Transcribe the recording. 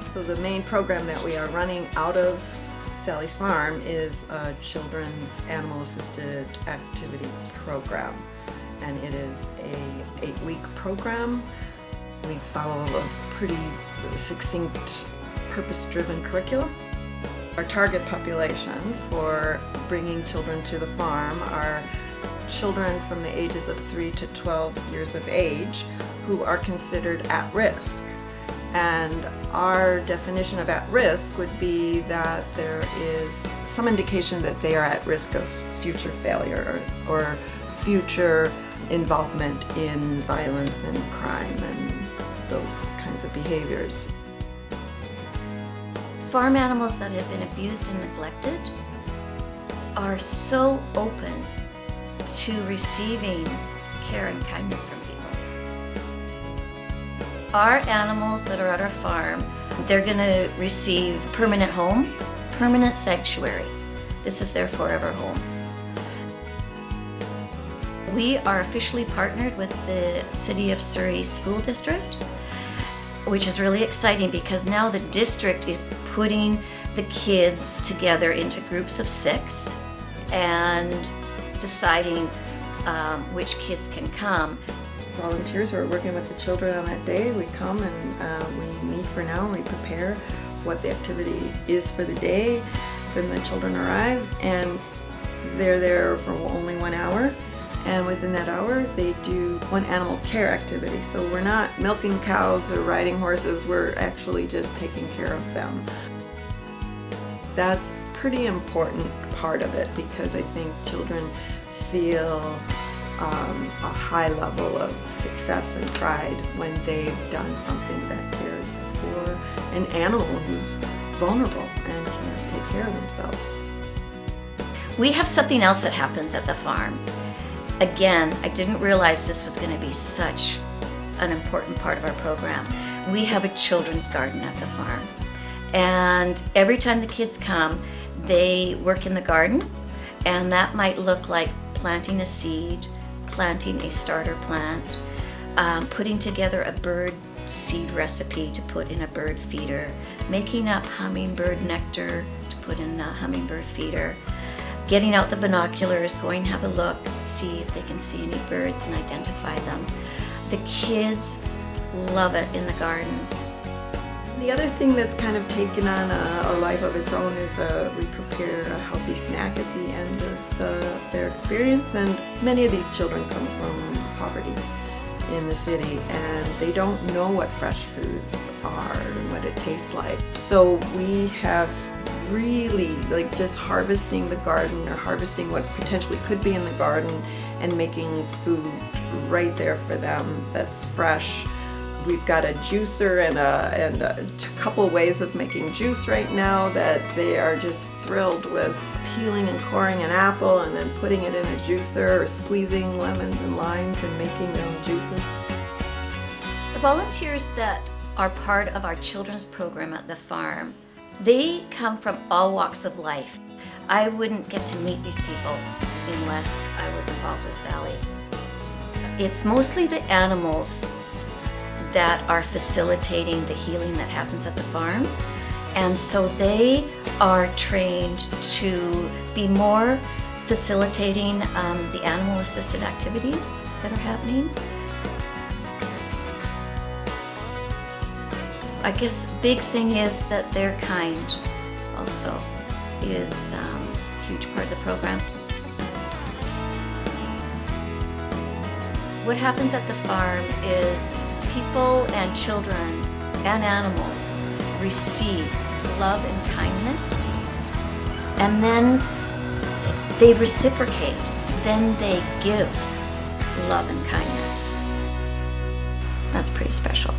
So the main program that we are running out of Sally's Farm is a children's animal-assisted activity program, and it is a 8-week program. We follow a pretty succinct, purpose-driven curriculum. Our target population for bringing children to the farm are children from the ages of 3 to 12 years of age who are considered at risk. And our definition of at risk would be that there is some indication that they are at risk of future failure or future involvement in violence and crime and those kinds of behaviors. Farm animals that have been abused and neglected are so open to receiving care and kindness from people. Our animals that are at our farm, they're going to receive permanent home, permanent sanctuary. This is their forever home. We are officially partnered with the City of Surrey School District, which is really exciting because now the district is putting the kids together into groups of 6 and deciding which kids can come. Volunteers who are working with the children on that day, we come and we meet for now, we prepare what the activity is for the day. Then the children arrive and they're there for only 1 hour. And within that hour, they do one animal care activity. So we're not milking cows or riding horses, we're actually just taking care of them. That's a pretty important part of it because I think children feel a high level of success and pride when they've done something that cares for an animal who's vulnerable and can't take care of themselves. We have something else that happens at the farm. Again, I didn't realize this was going to be such an important part of our program. We have a children's garden at the farm. And every time the kids come, they work in the garden. And that might look like planting a seed, planting a starter plant, putting together a bird seed recipe to put in a bird feeder, making up hummingbird nectar to put in a hummingbird feeder, getting out the binoculars, going to have a look, see if they can see any birds and identify them. The kids love it in the garden. The other thing that's kind of taken on a life of its own is we prepare a healthy snack at the end of their experience, and many of these children come from poverty in the city and they don't know what fresh foods are and what it tastes like. So we have really just harvesting the garden or harvesting what potentially could be in the garden and making food right there for them that's fresh. We've got a juicer and a couple ways of making juice right now that they are just thrilled with. Peeling and coring an apple and then putting it in a juicer or squeezing lemons and limes and making their own juices. The volunteers that are part of our children's program at the farm, they come from all walks of life. I wouldn't get to meet these people unless I was involved with Sally. It's mostly the animals that are facilitating the healing that happens at the farm. And so they are trained to be more facilitating the animal-assisted activities that are happening. I guess big thing is that they're kind also is a huge part of the program. What happens at the farm is people and children and animals receive love and kindness, and then they reciprocate, then they give love and kindness. That's pretty special.